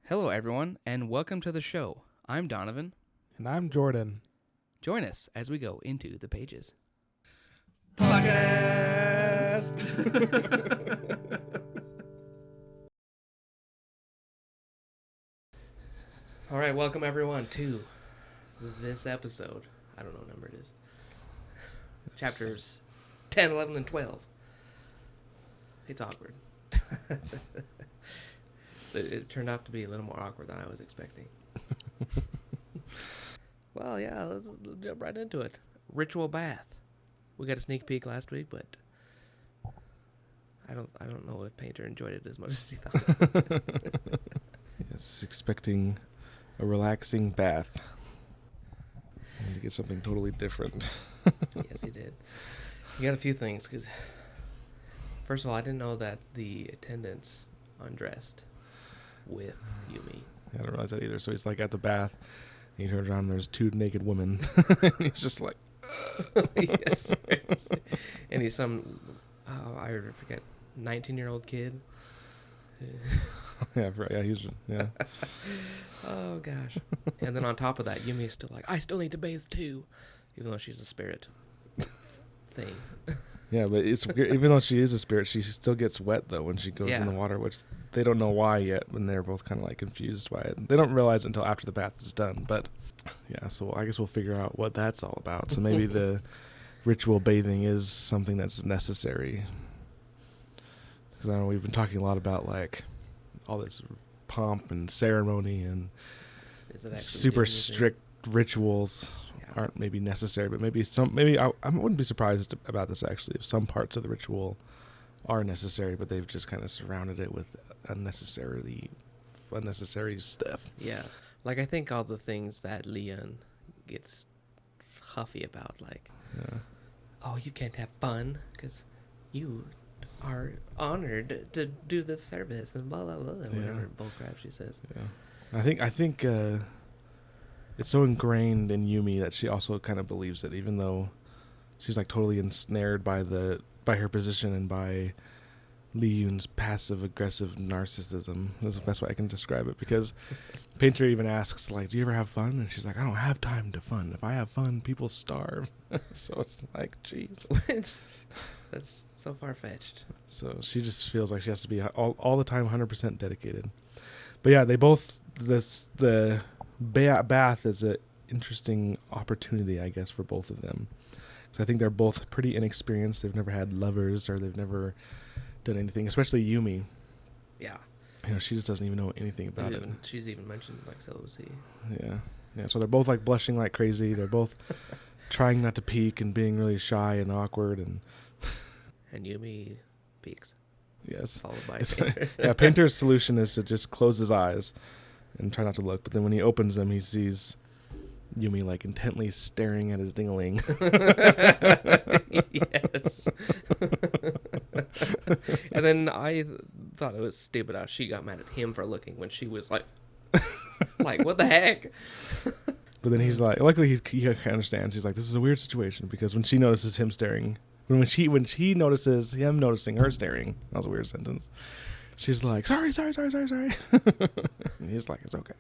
Hello, everyone, and welcome to the show. I'm Donovan. And I'm Jordan. Join us as we go into the pages. Podcast. All right, welcome everyone to this episode. I don't know what number it is. Chapters 10, 11, and 12. It's awkward. It turned out to be a little more awkward than I was expecting. Well, yeah, let's jump right into it. Ritual bath. We got a sneak peek last week, but I don't know if Painter enjoyed it as much as he thought. Yes, expecting a relaxing bath. And to get something totally different. Yes, he did. He got a few things, because first of all, I didn't know that the attendants undressed with Yumi. I didn't realize that either. So he's like at the bath. And he turns around and there's two naked women. And he's just like, Yes, seriously. And he's some, I forget, 19-year-old kid. yeah, yeah. Oh, gosh. And then on top of that, Yumi's still like, I still need to bathe too, even though she's a spirit thing. Yeah, but it's even though she is a spirit, she still gets wet though when she goes in the water, which they don't know why yet. When they're both kind of like confused by it, they don't realize it until after the bath is done. But yeah, so I guess we'll figure out what that's all about. So maybe the ritual bathing is something that's necessary. Because I know we've been talking a lot about like all this pomp and ceremony and super strict rituals. Aren't maybe necessary, but maybe I wouldn't be surprised about this actually if some parts of the ritual are necessary, but they've just kind of surrounded it with unnecessary stuff. Yeah, like I think all the things that Leon gets huffy about, like, oh, you can't have fun because you are honored to do this service and blah blah blah, whatever bullcrap she says. Yeah, I think. It's so ingrained in Yumi that she also kind of believes it, even though she's like totally ensnared by her position and by Lee Yoon's passive aggressive narcissism. That's the best way I can describe it. Because Painter even asks, like, "Do you ever have fun?" And she's like, "I don't have time to fun. If I have fun, people starve." So it's like, jeez, that's so far fetched. So she just feels like she has to be all the time 100% dedicated. But yeah, they both the bath is an interesting opportunity, I guess, for both of them. So I think they're both pretty inexperienced. They've never had lovers or they've never done anything, especially Yumi. Yeah. She just doesn't even know anything about it. She's even mentioned like celibacy. Yeah. So they're both like blushing like crazy. They're both trying not to peek and being really shy and awkward. And Yumi peeks. Yes. Followed by Painter. Yeah, Painter's solution is to just close his eyes and try not to look. But then when he opens them, he sees Yumi like intently staring at his ding-a-ling. Yes. And then I thought it was stupid how she got mad at him for looking when she was like, what the heck? But then he's like, luckily he understands. He's like, this is a weird situation because when she notices him staring, when she notices him noticing her staring, that was a weird sentence. She's like, sorry. And he's like, it's okay.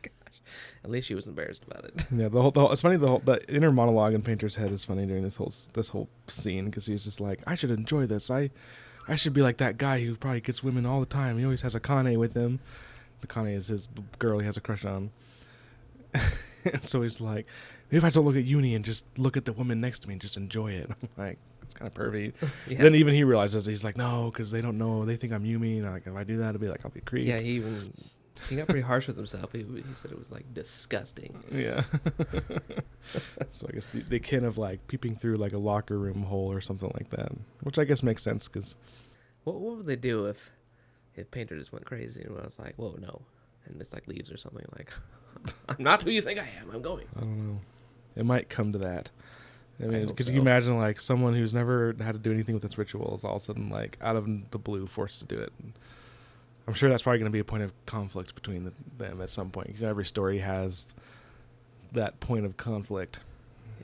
Gosh. At least she was embarrassed about it. Yeah, the whole it's funny. The inner monologue in Painter's head is funny during this whole scene because he's just like, I should enjoy this. I should be like that guy who probably gets women all the time. He always has a Kane with him. The Kane is his girl he has a crush on. And so he's like, maybe if I don't look at Uni and just look at the woman next to me and just enjoy it. I'm like, it's kind of pervy. Yeah. Then even he realizes, he's like, no, because they don't know. They think I'm Yumi. And like, if I do that, it'll be like, I'll be a creep. Yeah, he got pretty harsh with himself. He said it was like disgusting. Yeah. So I guess they kind of like peeping through like a locker room hole or something like that, which I guess makes sense because. What would they do if Painter just went crazy and was like, whoa, no, and this like leaves or something, like, I'm not who you think I am. I'm going. I don't know. It might come to that. I mean, because you can imagine like someone who's never had to do anything with this ritual is all of a sudden like out of the blue forced to do it. And I'm sure that's probably going to be a point of conflict between them at some point. Because every story has that point of conflict.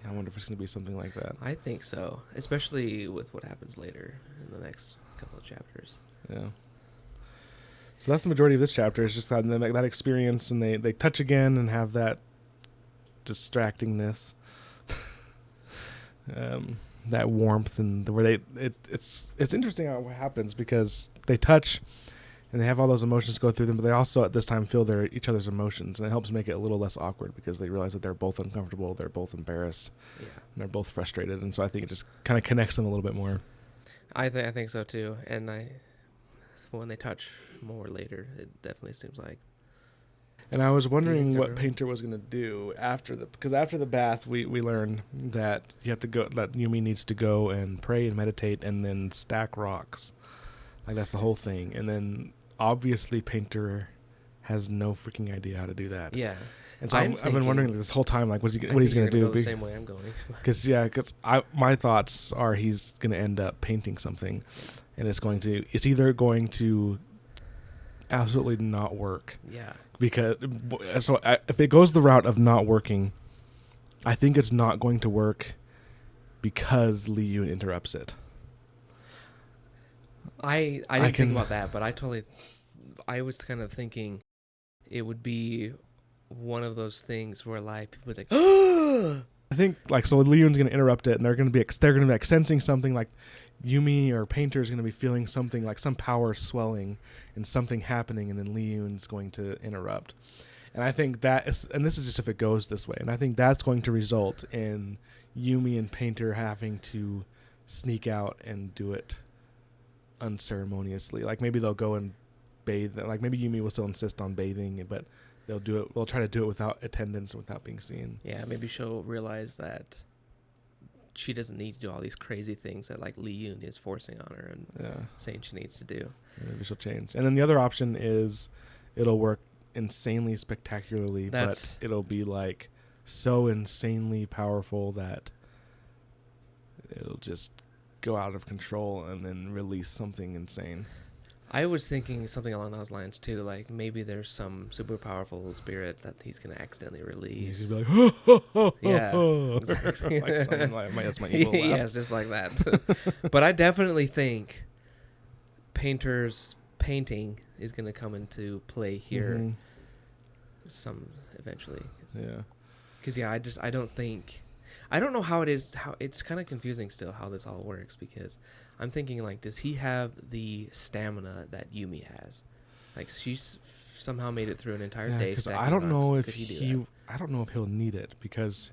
Yeah. I wonder if it's going to be something like that. I think so, especially with what happens later in the next couple of chapters. Yeah. So that's the majority of this chapter. Is just that experience, and they touch again and have that distractingness, that warmth, and where it's interesting how it happens because they touch and they have all those emotions go through them, but they also at this time feel each other's emotions, and it helps make it a little less awkward because they realize that they're both uncomfortable, they're both embarrassed, and they're both frustrated, and so I think it just kind of connects them a little bit more. I think so too, and when they touch more later, it definitely seems like. And I was wondering what Painter was going to do because after the bath, we learn that that Yumi needs to go and pray and meditate and then stack rocks. Like that's the whole thing. And then obviously Painter has no freaking idea how to do that. Yeah. And so I've been wondering this whole time, like, what he's going to do. Go the same way I'm going. Because my thoughts are he's going to end up painting something, and it's either going to absolutely not work. Yeah. Because if it goes the route of not working, I think it's not going to work because Li Yun interrupts it. I didn't think about that, but I was kind of thinking it would be one of those things where like people would like I think like so Li Yun's going to interrupt it, and they're going to be like sensing something, like Yumi or Painter is going to be feeling something like some power swelling and something happening, and then Li Yun's going to interrupt. And I think this is just if it goes this way, and I think that's going to result in Yumi and Painter having to sneak out and do it unceremoniously. Like maybe they'll go and bathe, like maybe Yumi will still insist on bathing, but they'll try to do it without attendance, without being seen. Yeah, maybe she'll realize that she doesn't need to do all these crazy things that like Li Yun is forcing on her and saying she needs to do. Maybe she'll change. And then the other option is it'll work insanely spectacularly, but it'll be like so insanely powerful that it'll just go out of control and then release something insane. I was thinking something along those lines too, like maybe there's some super powerful spirit that he's going to accidentally release. He's going to be like, ho, ho, ho, yeah, ho. exactly. Like something that's my evil laugh. Yeah, it's just like that. But I definitely think Painter's painting is going to come into play here eventually. Yeah. Because I don't know how it is, how it's kind of confusing still how this all works, because I'm thinking like, does he have the stamina that Yumi has? Like she's somehow made it through an entire day. I don't know if I don't know if he'll need it because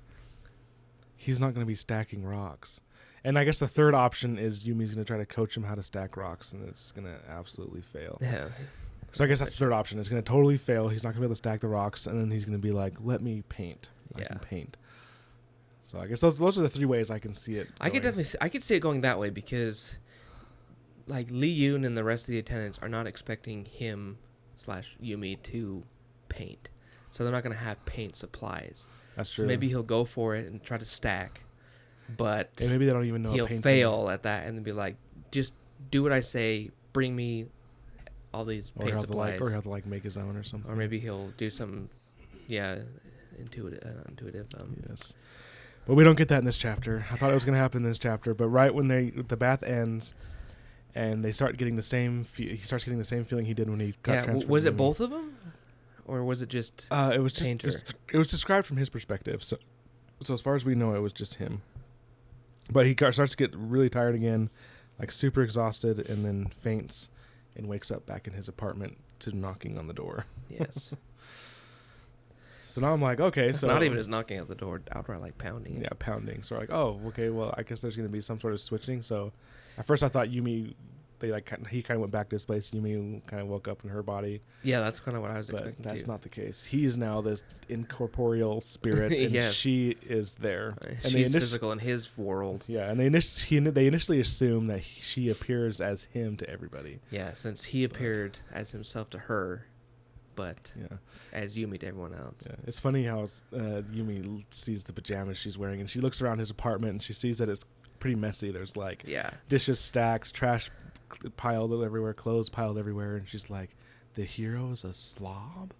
he's not going to be stacking rocks. And I guess the third option is Yumi's going to try to coach him how to stack rocks, and it's going to absolutely fail. Yeah. So I guess that's the third option. It's going to totally fail. He's not going to be able to stack the rocks, and then he's going to be like, "Let me paint. I can paint." So I guess those are the three ways I can see it going. I could see it going that way because, like, Li Yun and the rest of the attendants are not expecting him / Yumi to paint, so they're not going to have paint supplies. That's true. So maybe he'll go for it and try to stack, but and maybe they don't even know he'll fail at that and then be like, "Just do what I say. Bring me all these paint supplies." Or he'll have to like make his own or something. Or maybe he'll do some, intuitive. Yes. But we don't get that in this chapter. I thought it was going to happen in this chapter, but right when the bath ends, and they start getting the same, he starts getting the same feeling he did when he got transferred. Was it both of them, or was it just? It was Painter? It was described from his perspective. So as far as we know, it was just him. But he starts to get really tired again, like super exhausted, and then faints, and wakes up back in his apartment to knocking on the door. Yes. So now I'm like, okay, so not even just knocking at the door, outright like pounding. Yeah, pounding. So like, oh, okay, well, I guess there's going to be some sort of switching. So at first I thought Yumi, he kind of went back to his place. Yumi kind of woke up in her body. Yeah, that's kind of what I was expecting. But that's not the case. He is now this incorporeal spirit, and she is there. And she's physical in his world. Yeah, and they initially assume that she appears as him to everybody. Yeah, since he appeared as himself to her. But as Yumi to everyone else. Yeah, it's funny how Yumi sees the pajamas she's wearing, and she looks around his apartment, and she sees that it's pretty messy. There's like dishes stacked, trash piled everywhere, clothes piled everywhere, and she's like, "The hero is a slob?"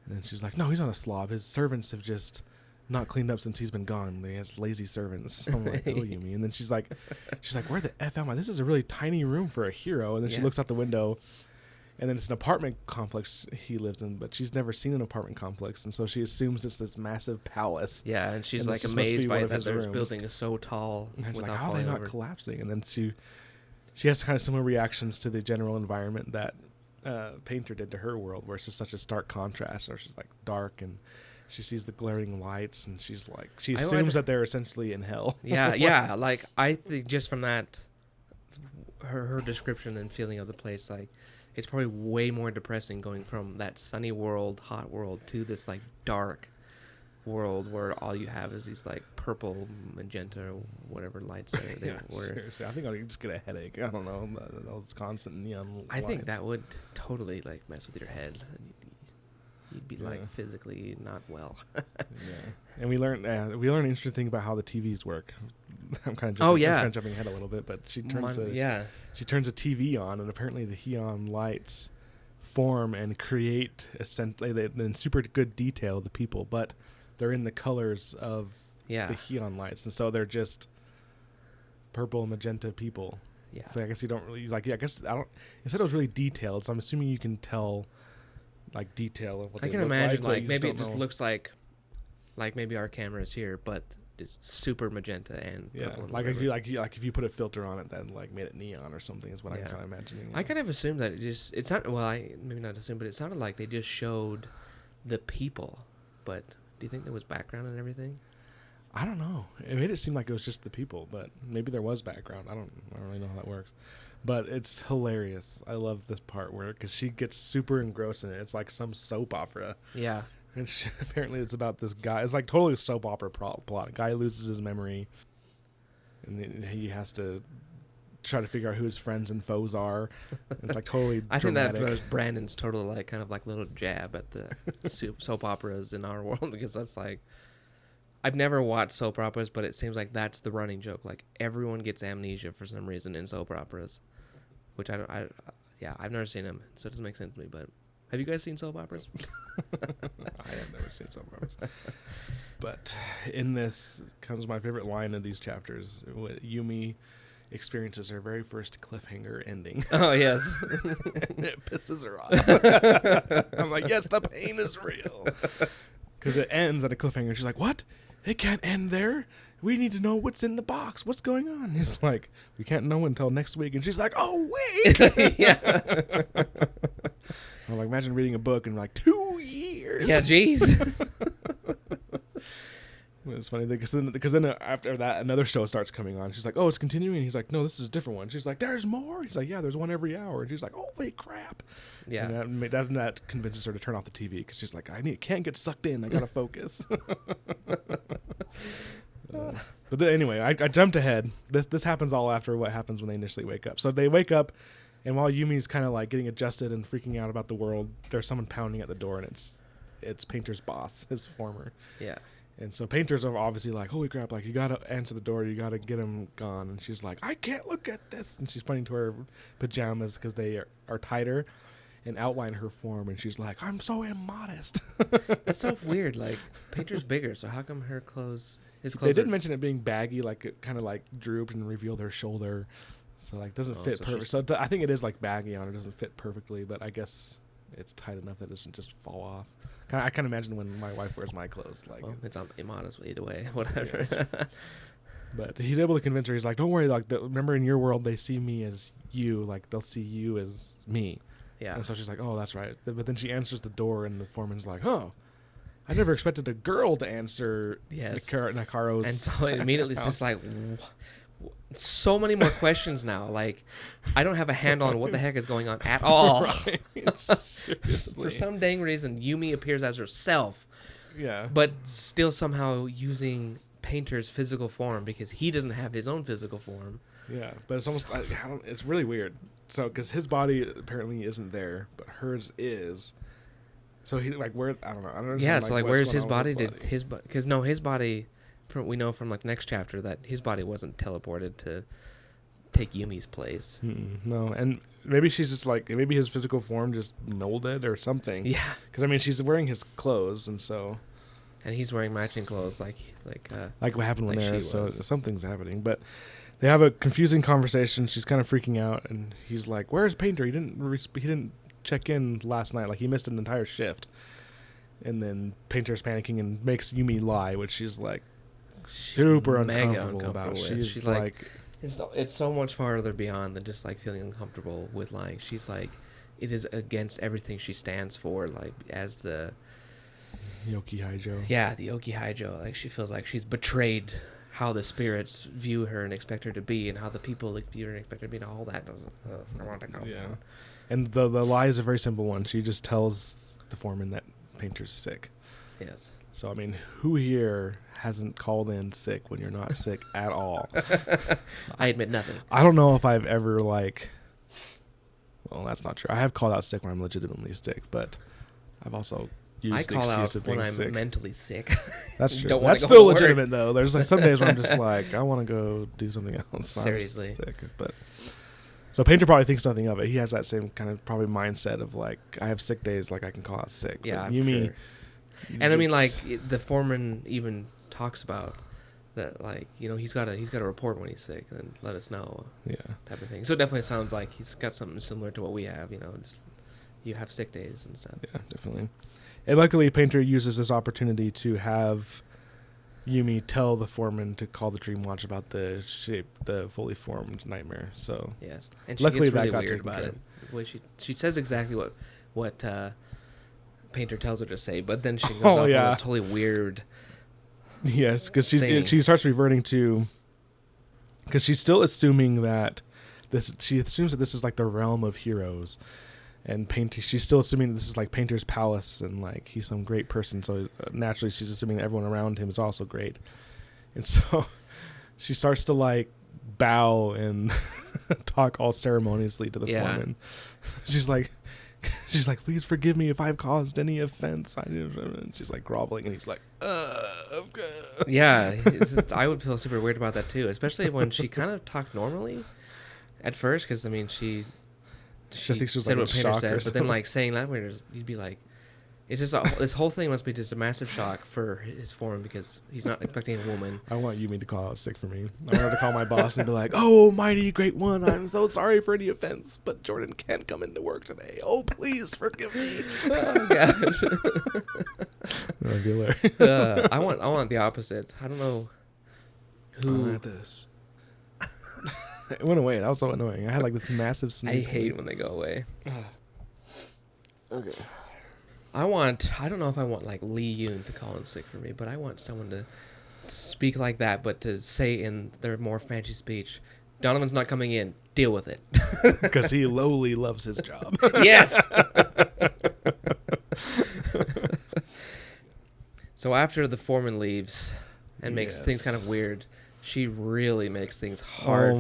And then she's like, "No, he's not a slob. His servants have just not cleaned up since he's been gone. They have lazy servants." I'm like, "Oh, Yumi." And then she's like, "Where the F am I? This is a really tiny room for a hero." And then she looks out the window. And then it's an apartment complex he lives in, but she's never seen an apartment complex, and so she assumes it's this massive palace. Yeah, and she's like amazed by that their building is so tall. And she's like, how are they not collapsing? And then she has kind of similar reactions to the general environment that Painter did to her world, where it's just such a stark contrast. Or she's like dark, and she sees the glaring lights, and she's like, she assumes that they're essentially in hell. Yeah, yeah. Like I think just from that, her description and feeling of the place, like it's probably way more depressing going from that sunny world, hot world, to this like dark world where all you have is these like purple, magenta, or whatever lights they were. Seriously, I think I'll just get a headache. I don't know, those constant neon I lights. think that would totally like mess with your head. You'd be like physically not well. Yeah, and we learned an interesting thing about how the TVs work. I'm kind of jumping ahead a little bit, but she turns a TV on, and apparently the neon lights form and create essentially in super good detail the people, but they're in the colors of the neon lights, and so they're just purple, magenta people. Yeah. So I guess you don't really like. Yeah, I guess I don't. It said it was really detailed, so I'm assuming you can tell like detail of what I can imagine. Like maybe it just looks like maybe our camera is here, but it's super magenta and purple. Like if you put a filter on it, then like made it neon or something is what I'm kind of imagining. I kind of assumed that it's not. Well, I maybe not assume, but it sounded like they just showed the people. But do you think there was background and everything? I don't know. It made it seem like it was just the people, but maybe there was background. I don't really know how that works. But it's hilarious. I love this part because she gets super engrossed in it. It's like some soap opera. Yeah. And apparently it's about this guy. It's like totally a soap opera plot. A guy loses his memory, and he has to try to figure out who his friends and foes are. It's like totally I dramatic. think that was Brandon's total like kind of like little jab at the soap operas in our world, because that's like, I've never watched soap operas, but it seems like that's the running joke. Like everyone gets amnesia for some reason in soap operas, which I've never seen them, so it doesn't make sense to me. But have you guys seen soap operas? I have never seen soap operas. But in this comes my favorite line of these chapters. Yumi experiences her very first cliffhanger ending. Oh, yes. And it pisses her off. I'm like, yes, the pain is real. Because it ends at a cliffhanger. She's like, what? It can't end there. We need to know what's in the box. What's going on? He's like, we can't know until next week. And she's like, oh, wait. Yeah. I'm like, imagine reading a book in like 2 years. Yeah, jeez. It's funny because then after that, another show starts coming on. She's like, oh, it's continuing. He's like, no, this is a different one. She's like, there's more. He's like, yeah, there's one every hour. And she's like, holy crap. Yeah. And that convinces her to turn off the TV because she's like, can't get sucked in. I got to focus. But then, anyway, I jumped ahead. This happens all after what happens when they initially wake up. So they wake up, and while Yumi's kind of like getting adjusted and freaking out about the world, there's someone pounding at the door, and it's Painter's boss, his former. Yeah. And so Painter's obviously like, holy crap, like, you got to answer the door. You got to get him gone. And she's like, I can't look at this. And she's pointing to her pajamas because they are tighter and outline her form. And she's like, I'm so immodest. That's so weird. Like, Painter's bigger, so how come his clothes They did mention it being baggy, like it kind of like drooped and revealed her shoulder. So like doesn't fit perfect. So I think it is like baggy on her. It doesn't fit perfectly, but I guess it's tight enough that it doesn't just fall off. I can imagine when my wife wears my clothes. Like, well, it's immodest either way, whatever. Yes. But he's able to convince her. He's like, don't worry. Like, remember in your world, they see me as you. Like, they'll see you as me. Yeah. And so she's like, oh, that's right. But then she answers the door, and the foreman's like, oh, I never expected a girl to answer Nakaro's. And so immediately it's just like, so many more questions now. Like, I don't have a handle on what the heck is going on at all. Right. For some dang reason, Yumi appears as herself. Yeah. But still somehow using Painter's physical form because he doesn't have his own physical form. Yeah, but it's almost it's really weird. So because his body apparently isn't there, but hers is. So he I don't know. Yeah, so like where's his body? Because his body. We know from like the next chapter that his body wasn't teleported to take Yumi's place. No, and maybe she's just like, maybe his physical form just molded or something. Yeah, because I mean she's wearing his clothes, and he's wearing matching clothes, like what happened when there. So something's happening, but they have a confusing conversation. She's kind of freaking out, and he's like, "Where's Painter? He didn't check in last night. Like, he missed an entire shift. And then Painter's panicking and makes Yumi lie, which she's like super uncomfortable about. She's like it's so much farther beyond than just like feeling uncomfortable with lying. She's like, it is against everything she stands for, like as the Yoki Haijo. Yeah, the Yoki Haijo. Like, she feels like she's betrayed how the spirits view her and expect her to be, and how the people like view her and expect her to be, and all that. I want to come down. And the lie is a very simple one. She just tells the foreman that Painter's sick. Yes. So, I mean, who here hasn't called in sick when you're not sick at all? I admit nothing. I don't know if I've ever, like... Well, that's not true. I have called out sick when I'm legitimately sick, but I've also used the excuse of being sick. I call out when I'm mentally sick. That's true. That's still legitimate, though. There's like some days where I'm just like, I want to go do something else. Seriously. I'm sick, but... So Painter probably thinks nothing of it. He has that same kind of probably mindset of like, I have sick days, like I can call out sick. Yeah, Yumi, sure. And I mean, like the foreman even talks about that, like, you know, he's got to report when he's sick and let us know. Yeah. Type of thing. So it definitely sounds like he's got something similar to what we have. You know, just you have sick days and stuff. Yeah, definitely. And luckily, Painter uses this opportunity to have Yumi tell the foreman to call the Dream Watch about the fully formed nightmare. So yes, and she luckily gets really that got weird about it. The way she says exactly what Painter tells her to say, but then she goes off on this totally weird. Yes, because she starts reverting to, because she's still assuming that she assumes that this is like the realm of heroes. And Painter, she's still assuming that this is like Painter's palace, and like he's some great person. So naturally, she's assuming that everyone around him is also great. And so she starts to like bow and talk all ceremoniously to the foreman. She's like, please forgive me if I've caused any offense. And she's like groveling, and he's like, okay. Yeah, I would feel super weird about that too, especially when she kind of talked normally at first, because I mean she think she was said like what Painter said, or but then like saying that way, you'd be like, it's just this whole thing must be just a massive shock for his foreman, because he's not expecting a woman. I want Yumi to call out sick for me. I want her to call my boss and be like, "Oh, mighty great one, I'm so sorry for any offense, but Jordan can't come into work today. Oh, please forgive me." Oh gosh. That'd be hilarious. I want the opposite. I don't know who. This. It went away. That was so annoying. I had like this massive sneeze. I hate when they go away. Okay. I don't know if I want like Lee Yoon to call in sick for me, but I want someone to speak like that, but to say in their more fancy speech, Donovan's not coming in, deal with it. Because he lowly loves his job. Yes. So after the foreman leaves and makes things kind of weird, she really makes things hard.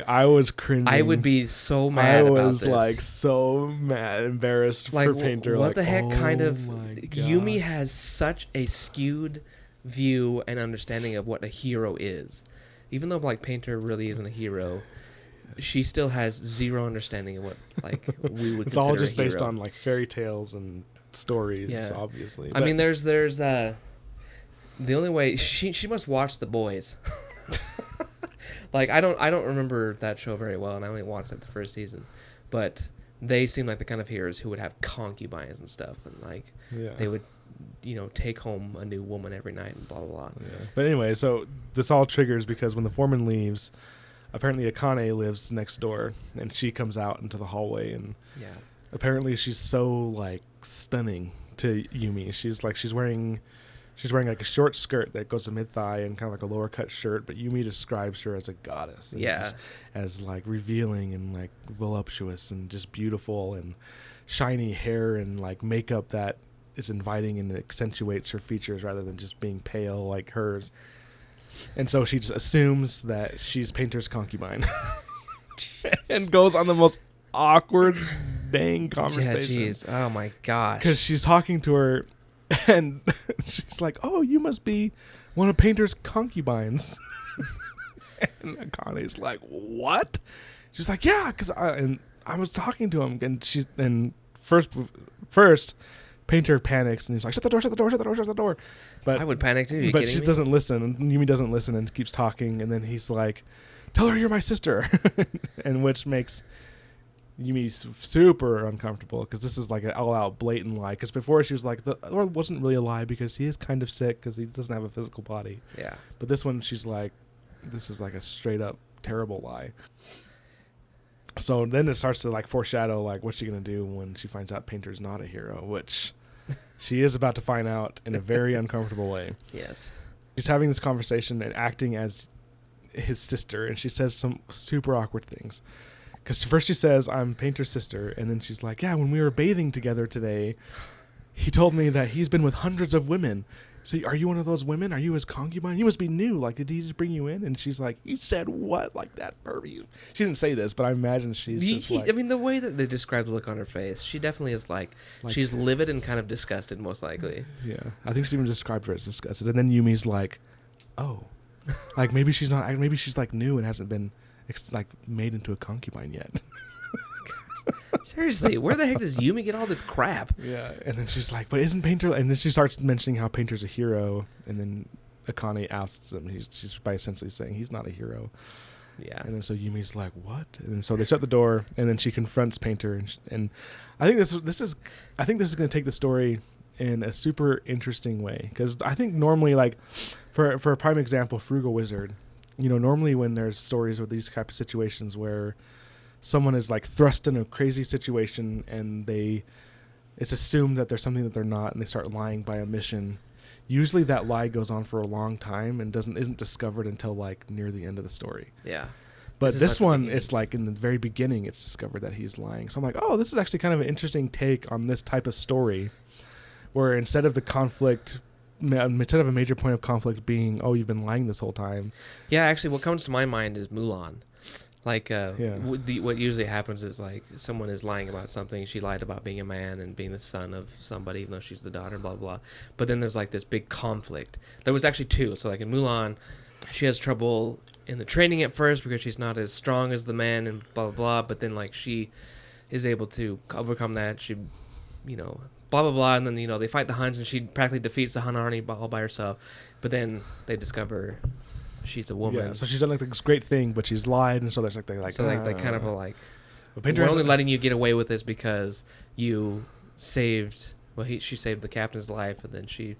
I was cringing. I would be so mad about this. I was like so mad, embarrassed like, for Painter. What the heck kind of... God. Yumi has such a skewed view and understanding of what a hero is. Even though like Painter really isn't a hero, she still has zero understanding of what like we would. It's consider all just a hero. based on like fairy tales and stories, obviously. I mean, there's the only way she must watch The Boys. Like I don't remember that show very well, and I only watched like the first season, but they seem like the kind of heroes who would have concubines and stuff, and like they would, take home a new woman every night and blah blah blah. Yeah. But anyway, so this all triggers because when the foreman leaves, apparently Akane lives next door, and she comes out into the hallway, and apparently she's so like stunning to Yumi. She's wearing like a short skirt that goes to mid-thigh and kind of like a lower cut shirt, but Yumi describes her as a goddess. As like revealing and like voluptuous and just beautiful, and shiny hair and like makeup that is inviting and accentuates her features rather than just being pale like hers. And so she just assumes that she's Painter's concubine and goes on the most awkward dang conversation. Yeah, jeez. Oh my gosh. Because she's talking to her, and she's like, "Oh, you must be one of Painter's concubines." And Akane's like, "What?" She's like, "Yeah, because I was talking to him." And first, Painter panics, and he's like, "Shut the door! Shut the door! Shut the door! Shut the door!" But I would panic too. But she doesn't listen, and Yumi doesn't listen, and keeps talking. And then he's like, "Tell her you're my sister," and which makes Yumi's super uncomfortable because this is like an all-out blatant lie. Because before she was like, the Lord wasn't really a lie because he is kind of sick because he doesn't have a physical body. Yeah. But this one, she's like, this is like a straight-up terrible lie. So then it starts to like foreshadow like what's she gonna do when she finds out Painter's not a hero, which she is about to find out in a very uncomfortable way. Yes. She's having this conversation and acting as his sister, and she says some super awkward things. Because first she says, I'm Painter's sister, and then she's like, yeah, when we were bathing together today, he told me that he's been with hundreds of women. So are you one of those women? Are you his concubine? You must be new. Like, did he just bring you in? And she's like, he said what? Like that pervy. She didn't say this, but I imagine she's just like... I mean, the way that they describe the look on her face, she definitely is like she's livid and kind of disgusted, most likely. Yeah. I think she even described her as disgusted. And then Yumi's like, oh. Like, maybe she's not... Maybe she's, like, new and hasn't been, like, made into a concubine yet. Seriously, where the heck does Yumi get all this crap? Yeah, and then she's like, but isn't Painter... And then she starts mentioning how Painter's a hero, and then Akane asks him, she's by essentially saying he's not a hero. Yeah. And then so Yumi's like, what? And then so they shut the door, and then she confronts Painter, and I think this is going to take the story in a super interesting way, because I think normally, like, for a prime example, Frugal Wizard, you know, normally when there's stories with these type of situations where someone is like thrust in a crazy situation and it's assumed that there's something that they're not, and they start lying by omission. Usually that lie goes on for a long time and isn't discovered until like near the end of the story. Yeah. But this one, it's like in the very beginning, it's discovered that he's lying. So I'm like, oh, this is actually kind of an interesting take on this type of story, where instead of the conflict, instead of a major point of conflict being, oh, you've been lying this whole time. Yeah, actually, what comes to my mind is Mulan. Like, Yeah. what usually happens is, like, someone is lying about something. She lied about being a man and being the son of somebody, even though she's the daughter, blah, blah, blah. But then there's, like, this big conflict. There was actually two. So, like, in Mulan, she has trouble in the training at first because she's not as strong as the man and blah, blah, blah. But then, like, she is able to overcome that. She, you know, blah, blah, blah. And then, you know, they fight the Huns, and she practically defeats the Hun army all by herself. But then they discover... she's a woman. Yeah, so she's done like this great thing, but she's lied, and so there's like they kind of a like, Painter we're only letting you get away with this because you saved. Well, she saved the captain's life, and then she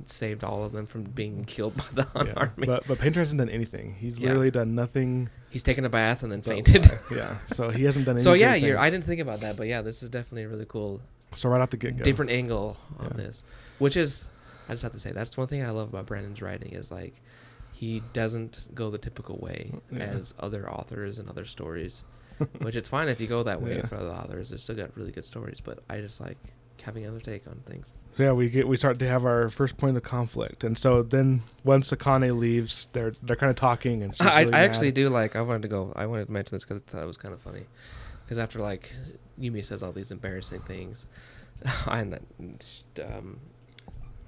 saved all of them from being killed by the Hun army. But Painter hasn't done anything. He's literally done nothing. He's taken a bath and then fainted. Yeah, so he hasn't done anything. So yeah, I didn't think about that, but yeah, this is definitely a really cool. So right out the get-go, different angle on this, which is, I just have to say, that's one thing I love about Brandon's writing is like. He doesn't go the typical way as other authors and other stories, which it's fine if you go that way for other authors. They still got really good stories, but I just like having another take on things. So yeah, we start to have our first point of conflict, and so then once Akane leaves, they're kind of talking, and she's really I actually do like. I wanted to mention this because I thought it was kind of funny, because after like Yumi says all these embarrassing things,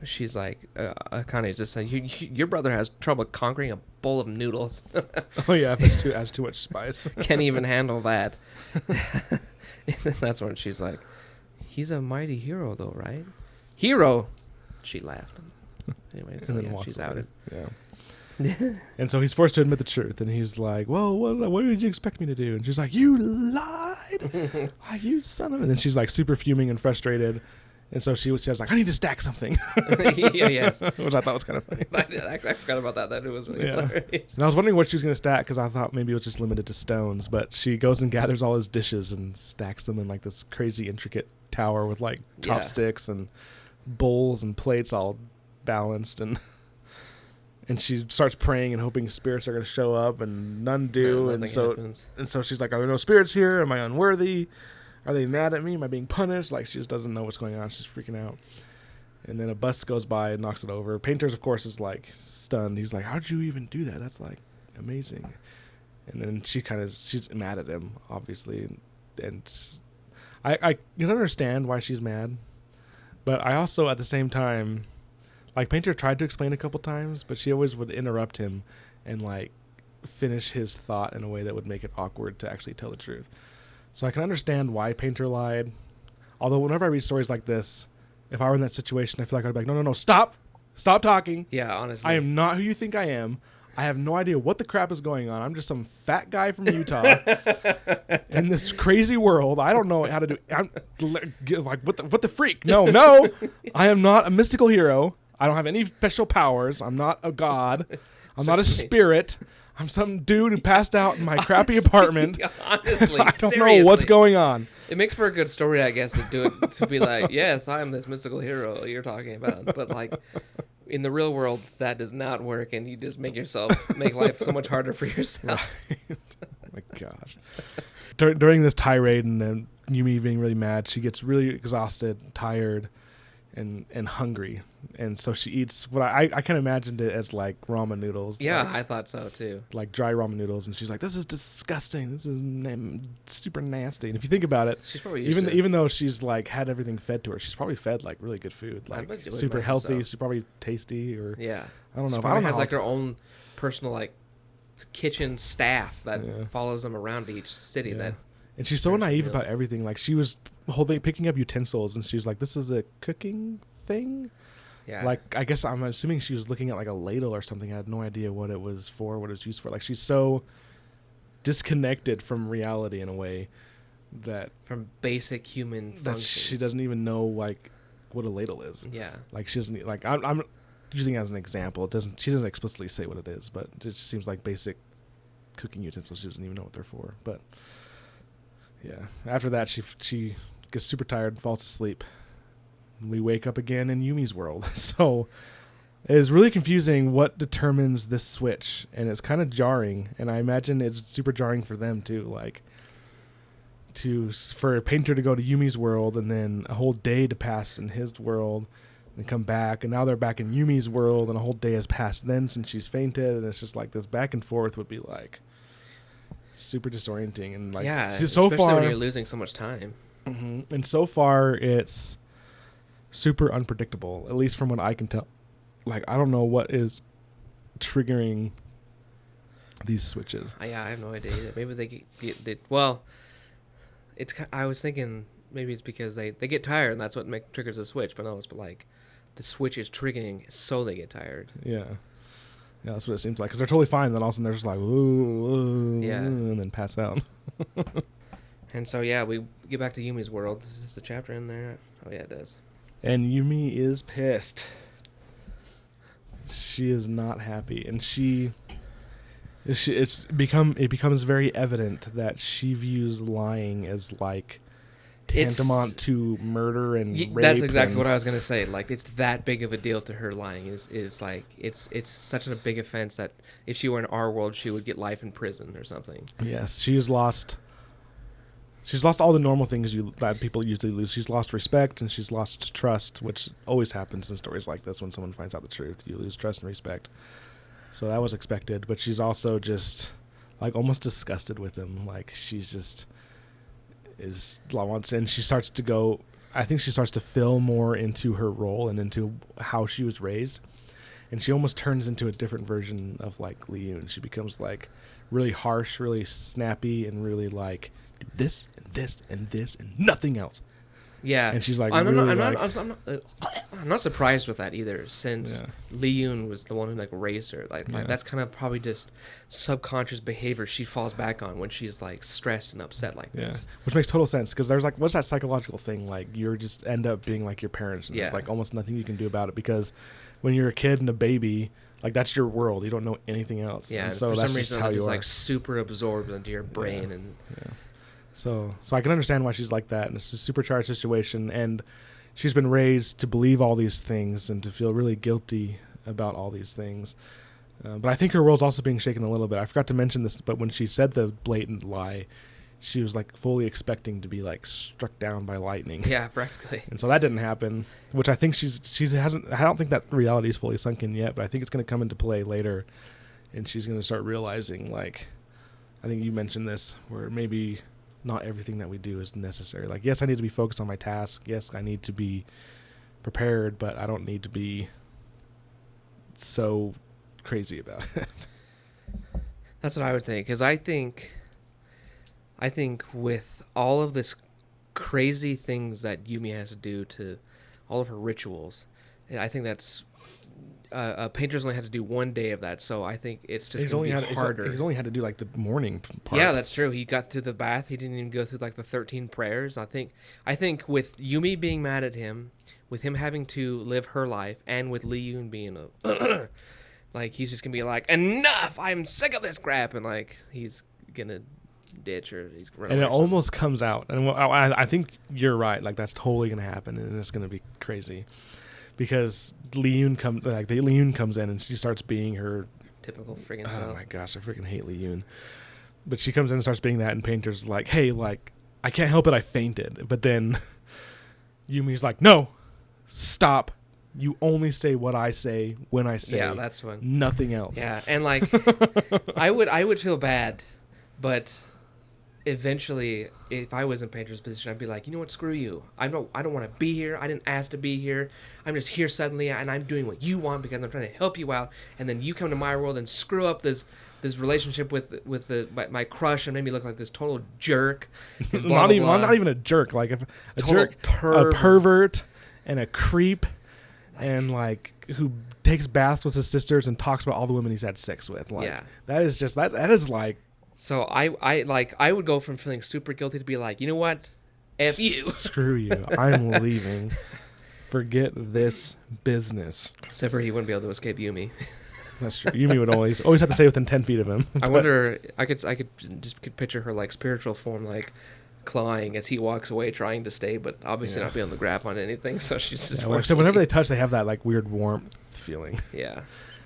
and she's like, Akane just saying, your brother has trouble conquering a bowl of noodles. Oh yeah, if it has too much spice. Can't even handle that. That's when she's like, he's a mighty hero though, right? Hero. She laughed. Anyway, so then she's away. outed. Yeah. And so he's forced to admit the truth, and he's like, well, what did you expect me to do? And she's like, you lied. You son of a... And then she's like super fuming and frustrated. And so she says, like, I need to stack something. Yes. Which I thought was kind of funny. I forgot about that. That it was really hilarious. And I was wondering what she was going to stack, because I thought maybe it was just limited to stones. But she goes and gathers all his dishes and stacks them in, like, this crazy intricate tower with, like, chopsticks and bowls and plates all balanced. And she starts praying and hoping spirits are going to show up, and none do. No, and so she's like, are there no spirits here? Am I unworthy? Are they mad at me? Am I being punished? Like, she just doesn't know what's going on. She's freaking out. And then a bus goes by and knocks it over. Painter's, of course, is, like, stunned. He's like, how'd you even do that? That's, like, amazing. And then she's mad at him, obviously. And I can understand why she's mad. But I also, at the same time, like, Painter tried to explain a couple times, but she always would interrupt him and, like, finish his thought in a way that would make it awkward to actually tell the truth. So I can understand why Painter lied. Although whenever I read stories like this, if I were in that situation, I feel like I'd be like, no, stop talking. Yeah, honestly. I am not who you think I am. I have no idea what the crap is going on. I'm just some fat guy from Utah in this crazy world. I don't know how to do. I'm like, what the freak? No, I am not a mystical hero. I don't have any special powers. I'm not a god. I'm not a spirit. I'm some dude who passed out in my crappy apartment. Honestly, I don't know what's going on. It makes for a good story, I guess, to do it, to be like, yes, I am this mystical hero you're talking about. But like in the real world, that does not work, and you just make life so much harder for yourself. Right. Oh my gosh. During this tirade and then Yumi being really mad, she gets really exhausted, tired, and hungry, and so she eats what I kind of imagined it as like ramen noodles. Yeah, like, I thought so too. Like dry ramen noodles, and she's like, "This is disgusting. This is super nasty." And if you think about it, she's probably used even though she's like had everything fed to her, she's probably fed like really good food, like super healthy. She's probably tasty, or yeah, I don't know. She probably has like her own personal like kitchen staff that follows them around to each city. That and she's so naive about everything. Like she was picking up utensils, and she's like, "This is a cooking thing." Yeah. Like I guess I'm assuming she was looking at like a ladle or something. I had no idea what it was for, what it was used for. Like she's so disconnected from reality in a way that from basic human functions. She doesn't even know like what a ladle is. Yeah. Like she doesn't like. I'm using it as an example. She doesn't explicitly say what it is, but it just seems like basic cooking utensils. She doesn't even know what they're for. But yeah, after that she gets super tired and falls asleep. We wake up again in Yumi's world. So it is really confusing what determines this switch, and it's kind of jarring, and I imagine it's super jarring for them too, like for Painter to go to Yumi's world and then a whole day to pass in his world and come back, and now they're back in Yumi's world and a whole day has passed then since she's fainted, and it's just like this back and forth would be like super disorienting, and like so especially far when you're losing so much time. Mm-hmm. And so far it's super unpredictable, at least from what I can tell. Like I don't know what is triggering these switches. Yeah, I have no idea. Maybe they get well. I was thinking maybe it's because they get tired and that's what triggers the switch. But no, it's like the switch is triggering so they get tired. Yeah, that's what it seems like. Because they're totally fine, then all of a sudden they're just like ooh, yeah, and then pass out. And so yeah, we get back to Yumi's world. Is the chapter in there? Oh yeah, it does. And Yumi is pissed. She is not happy, and it becomes very evident that she views lying as like tantamount to murder and rape. That's exactly what I was gonna say. Like it's that big of a deal to her. Lying is like it's such a big offense that if she were in our world, she would get life in prison or something. Yes, she's lost all the normal things that people usually lose. She's lost respect and she's lost trust, which always happens in stories like this when someone finds out the truth. You lose trust and respect. So that was expected, but she's also just like almost disgusted with him. Like she's just and she starts to go. I think she starts to fill more into her role and into how she was raised, and she almost turns into a different version of like Liu. She becomes like really harsh, really snappy, and really like do this and this and this and nothing else. Yeah, and she's like, I'm not surprised with that either, since Lee Yoon was the one who like raised her. Like that's kind of probably just subconscious behavior she falls back on when she's like stressed and upset like this. Which makes total sense, because there's like, what's that psychological thing? Like you just end up being like your parents, and there's like almost nothing you can do about it, because when you're a kid and a baby, like that's your world. You don't know anything else. Yeah, and so for that's some just reason how it's you are. like super absorbed into your brain and. So I can understand why she's like that, and it's a supercharged situation, and she's been raised to believe all these things and to feel really guilty about all these things. But I think her world's also being shaken a little bit. I forgot to mention this, but when she said the blatant lie, she was like fully expecting to be like struck down by lightning. Yeah, practically. And so that didn't happen, which I think she hasn't. I don't think that reality is fully sunk in yet, but I think it's going to come into play later, and she's going to start realizing, like, I think you mentioned this, where maybe not everything that we do is necessary. Like, yes, I need to be focused on my task. Yes, I need to be prepared, but I don't need to be so crazy about it. That's what I would think, because I think with all of this crazy things that Yumi has to do to all of her rituals, I think that's Painter's only had to do 1 day of that, so I think it's just going to be harder. He's only had to do like the morning part. Yeah, that's true. He got through the bath. He didn't even go through like the 13 prayers. I think with Yumi being mad at him, with him having to live her life, and with Lee Yoon being a like, he's just gonna be like, enough! I'm sick of this crap, and like he's gonna ditch or he's running. And it almost comes out, and I think you're right. Like that's totally gonna happen, and it's gonna be crazy. Because Lee Yoon comes in and she starts being her typical friggin' self. Oh my gosh, I freaking hate Lee Yoon. But she comes in and starts being that, and Painter's like, "Hey, like I can't help it, I fainted." But then Yumi's like, "No, stop. You only say what I say when I say. Yeah, that's when nothing else." Yeah, and like I would feel bad, but eventually, if I was in Painter's position, I'd be like, you know what, screw you. I don't want to be here. I didn't ask to be here. I'm just here suddenly, and I'm doing what you want because I'm trying to help you out. And then you come to my world and screw up this relationship with my crush and make me look like this total jerk. Blah, not even a jerk, like a jerk, a pervert, and a creep, and like who takes baths with his sisters and talks about all the women he's had sex with. Like, yeah, that is like. So I would go from feeling super guilty to be like, you know what? F you. Screw you. I'm leaving. Forget this business. Except for he wouldn't be able to escape Yumi. That's true. Yumi would always have to stay within 10 feet of him. I wonder, I could picture her like spiritual form like clawing as he walks away trying to stay, but obviously not be able to grab on anything, so she's just so whenever they touch, they have that like weird warmth feeling. Yeah.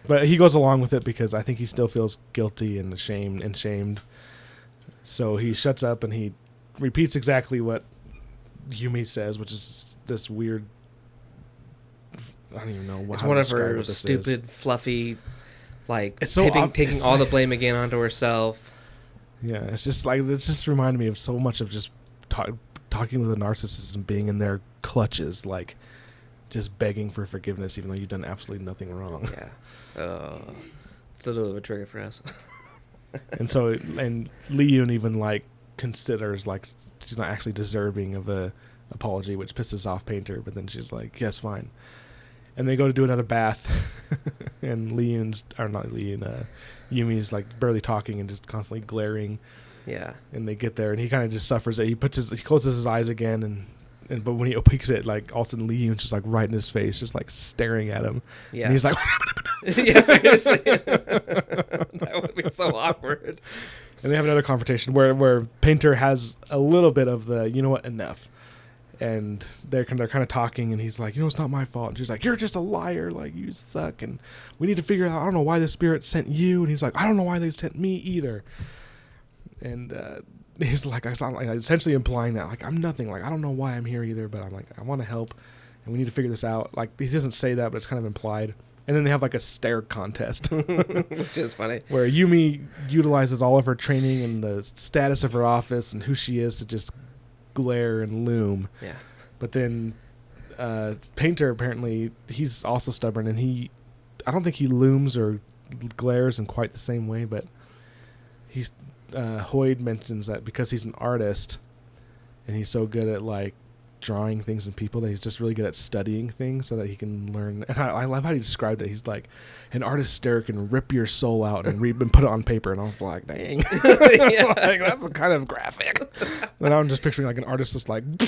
But he goes along with it because I think he still feels guilty and shamed. So he shuts up and he repeats exactly what Yumi says, which is this weird. I don't even know what. It's one of her stupid, fluffy, like it's so taking all the blame again onto herself. Yeah, it's just reminded me of so much of just talking with a narcissist and being in their clutches, like. Just begging for forgiveness, even though you've done absolutely nothing wrong. Yeah, it's a little bit of a trigger for us. and Lee Yoon even like considers like she's not actually deserving of a apology, which pisses off Painter. But then she's like, "Yes, fine." And they go to do another bath, and Yumi's like barely talking and just constantly glaring. Yeah. And they get there, and he kind of just suffers it. He closes his eyes again, but when he peeks it, like all of a sudden Lee Yoon's just like right in his face, just like staring at him. Yeah. And he's like, yeah, seriously. That would be so awkward. And they have another confrontation where Painter has a little bit of the, you know what, enough. And they're kind of talking, and he's like, you know, it's not my fault. And she's like, you're just a liar, like you suck, and we need to figure out. I don't know why the spirit sent you. And he's like, I don't know why they sent me either. And he's like, essentially implying that, like, I'm nothing. Like, I don't know why I'm here either, but I'm like, I want to help, and we need to figure this out. Like, he doesn't say that, but it's kind of implied. And then they have like a stare contest, which is funny, where Yumi utilizes all of her training and the status of her office and who she is to just glare and loom. Yeah. But then Painter, apparently, he's also stubborn, and I don't think he looms or glares in quite the same way, but Hoyd mentions that because he's an artist and he's so good at like drawing things and people, that he's just really good at studying things so that he can learn. And I love how he described it. He's like, an artist stare can rip your soul out and put it on paper. And I was like, dang. Like, that's kind of graphic. Then I'm just picturing like an artist just like it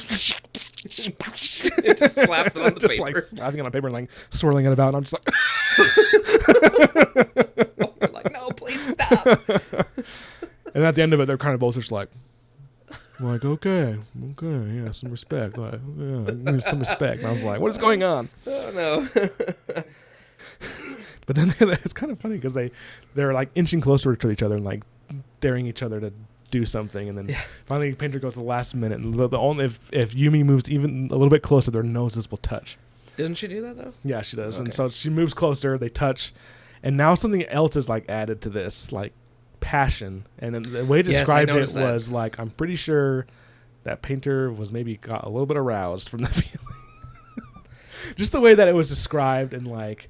just slaps it on the just paper. Like slapping it on paper and like swirling it about, and I'm just like oh, like, no, please stop. And at the end of it, they're kind of both just like okay, yeah, some respect, like, yeah, some respect. And I was like, what is going on? Oh no. But then it's kind of funny because they're like inching closer to each other and like daring each other to do something, and then finally Painter goes the last minute, and the only if Yumi moves even a little bit closer, their noses will touch. Didn't she do that though? Yeah, she does. Okay. And so she moves closer, they touch, and now something else is like added to this, like passion. And then the way he described it was like, I'm pretty sure that Painter was maybe got a little bit aroused from the feeling. Just the way that it was described, and like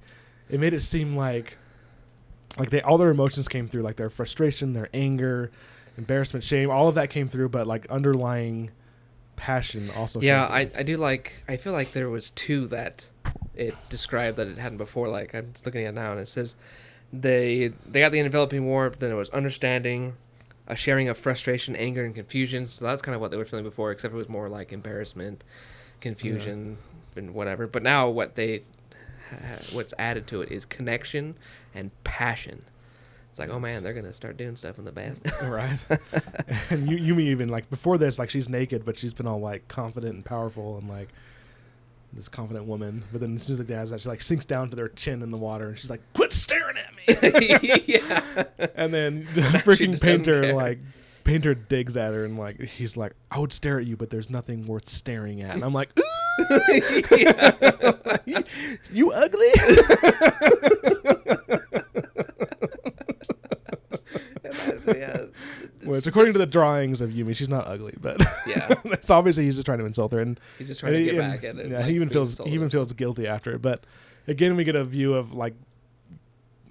it made it seem like all their emotions came through, like their frustration, their anger, embarrassment, shame, all of that came through, but like underlying passion also came through. I do like, I feel like there was two that it described that it hadn't before. Like, I'm just looking at it now, and it says they got the enveloping warmth, then it was understanding, a sharing of frustration, anger, and confusion. So that's kind of what they were feeling before, except it was more like embarrassment, confusion, and whatever. But now what's added to it is connection and passion. It's like, oh man, they're gonna start doing stuff in the bath. Right. And Yumi even, like, before this, like, she's naked, but she's been all like confident and powerful and like this confident woman. But then as soon as the dad's out, she like sinks down to their chin in the water and she's like, quit staring at me. Yeah. And then freaking Painter digs at her and like he's like, I would stare at you, but there's nothing worth staring at. And I'm like, you ugly. Which, according to the drawings of Yumi, she's not ugly, but yeah, it's obviously he's just trying to insult her, and he's just trying to get back at it. Yeah, like, he even feels guilty after it. But again, we get a view of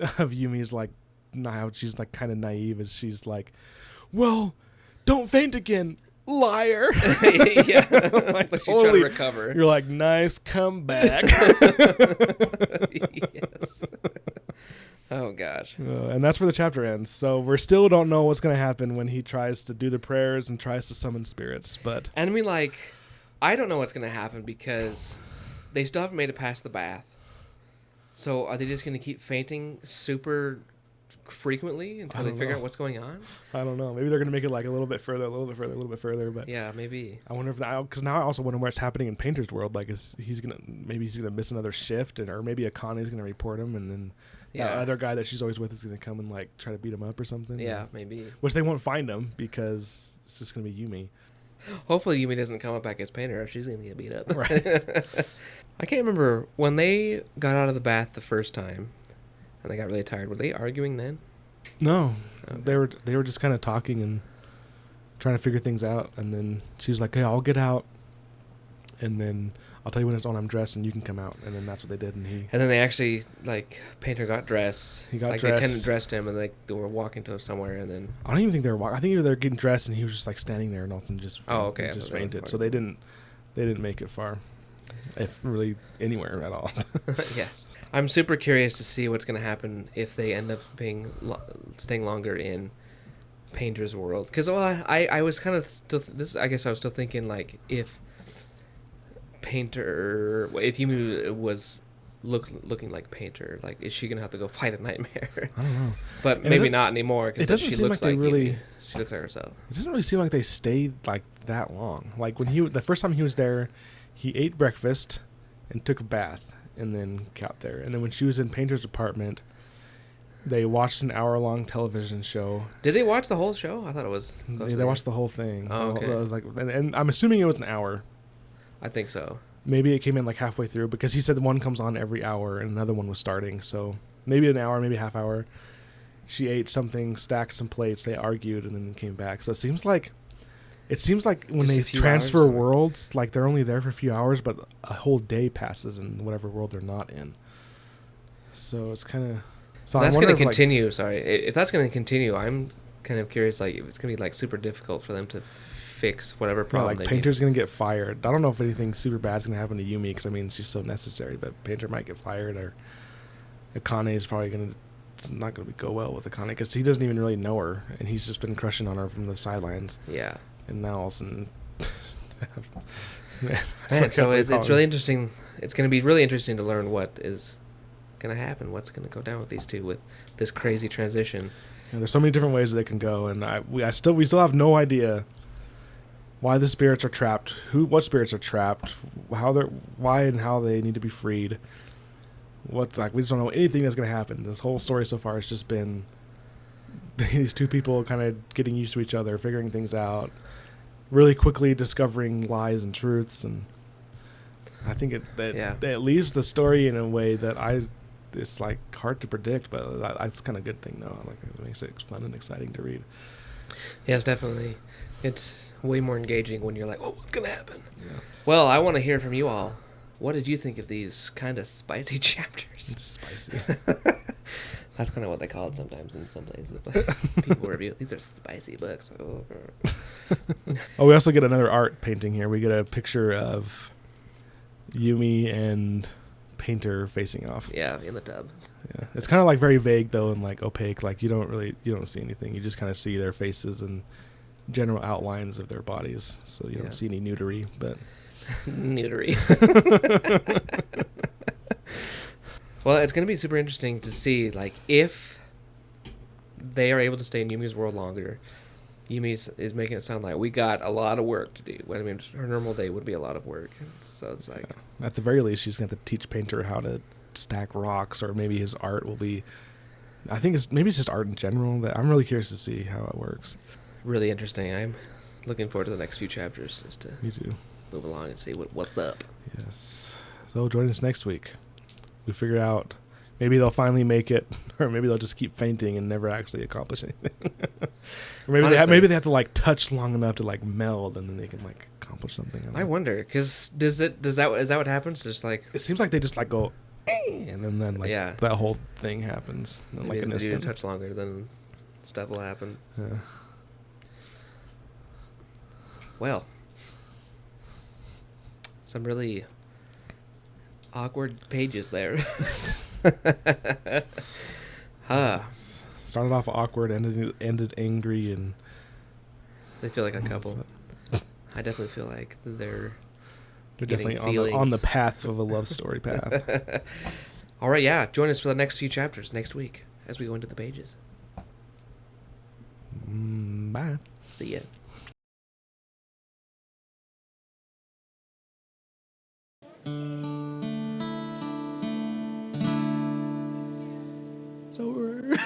Yumi's like now she's like kind of naive, as she's like, "Well, don't faint again, liar." Yeah, like she's trying to recover. You're like, nice comeback. Yes. Oh gosh. And that's where the chapter ends. So we still don't know what's going to happen when he tries to do the prayers and tries to summon spirits. But and I mean, like, I don't know what's going to happen because they still haven't made it past the bath. So are they just going to keep fainting super frequently until they figure out what's going on? I don't know. Maybe they're going to make it like a little bit further. But yeah, maybe. I wonder if because now I also wonder what's happening in Painter's world. Like, he's gonna miss another shift, or maybe Akane's going to report him, and then the other guy that she's always with is going to come and like try to beat him up or something. Yeah, maybe. Which they won't find him because it's just going to be Yumi. Hopefully Yumi doesn't come up back as Painter, or she's going to get beat up. Right. I can't remember when they got out of the bath the first time and they got really tired. Were they arguing then? No, okay. They were just kind of talking and trying to figure things out. And then she was like, "Hey, I'll get out, and then I'll tell you when it's on. I'm dressed, and you can come out." And then that's what they did. And then they actually, like, Painter got dressed. He got like, dressed. They attendant dressed him, and they were walking to somewhere. And then I don't even think they were walking. I think they were getting dressed, and he was just like standing there, and all of a sudden just fainted. So they didn't make it far, if really anywhere at all. Yes. I'm super curious to see what's going to happen if they end up staying longer in Painter's world. Because I was kind of I guess I was still thinking, like, if Yumi was looking like Painter, like, is she going to have to go fight a nightmare? I don't know. But maybe not anymore, because she looks like really. She looks like herself. It doesn't really seem like they stayed like that long. Like the first time he was there, he ate breakfast and took a bath and then got there. And then when she was in Painter's apartment, they watched an hour-long television show. Did they watch the whole show? I thought it was. They watched the whole thing. Oh, okay. It was like, and I'm assuming it was an hour. I think so. Maybe it came in like halfway through, because he said one comes on every hour and another one was starting. So maybe an hour, maybe a half hour. She ate something, stacked some plates. They argued and then came back. So it seems like when they transfer worlds, like, they're only there for a few hours, but a whole day passes in whatever world they're not in. So it's kind of. So that's going to continue. Sorry, if that's going to continue, I'm kind of curious. Like, if it's going to be like super difficult for them to fix whatever problem. Like, Painter's going to get fired. I don't know if anything super bad is going to happen to Yumi, because I mean she's so necessary. But Painter might get fired, or Akane is probably going to. It's not going to go well with Akane, because he doesn't even really know her, and he's just been crushing on her from the sidelines. Yeah. And now all of a sudden, man, so it's really interesting. It's going to be really interesting to learn what is going to happen, what's going to go down with these two, with this crazy transition. And there's so many different ways that they can go, and we still have no idea why the spirits are trapped, what spirits are trapped, why and how they need to be freed. We just don't know anything that's going to happen. This whole story so far has just been these two people kind of getting used to each other, figuring things out, really quickly discovering lies and truths, and I think it leaves the story in a way that it's like hard to predict, but that's kind of a good thing though. Like, it makes it fun and exciting to read. Yes, definitely. It's way more engaging when you're like, "Oh, what's gonna happen?" Yeah. Well, I want to hear from you all. What did you think of these kind of spicy chapters? It's spicy. That's kind of what they call it sometimes in some places. People review, these are spicy books. Oh, we also get another art painting here. We get a picture of Yumi and Painter facing off. Yeah, in the tub. Yeah, it's kind of like very vague though and like opaque. Like you don't see anything. You just kind of see their faces and general outlines of their bodies. So you don't see any nudity, but nudity. Well, it's going to be super interesting to see like if they are able to stay in Yumi's world longer. Yumi is making it sound like we got a lot of work to do. I mean, her normal day would be a lot of work. So it's like... Yeah. At the very least, she's going to have to teach Painter how to stack rocks, or maybe his art will be... I think it's just art in general. That I'm really curious to see how it works. Really interesting. I'm looking forward to the next few chapters just to Me too. Move along and see what's up. Yes. So join us next week. We figure out... Maybe they'll finally make it, or maybe they'll just keep fainting and never actually accomplish anything. Or maybe they have to like touch long enough to like meld, and then they can like accomplish something. I wonder, because is that what happens? Just like it seems like they just like go, and then like that whole thing happens. In like an instant. instant. You touch longer, then stuff will happen. Yeah. Well, some really awkward pages there. Started off awkward, ended angry, and they feel like a couple. I definitely feel like they're definitely on the path of a love story path. All right, yeah. Join us for the next few chapters next week as we go into the pages. Bye. See ya. It's over.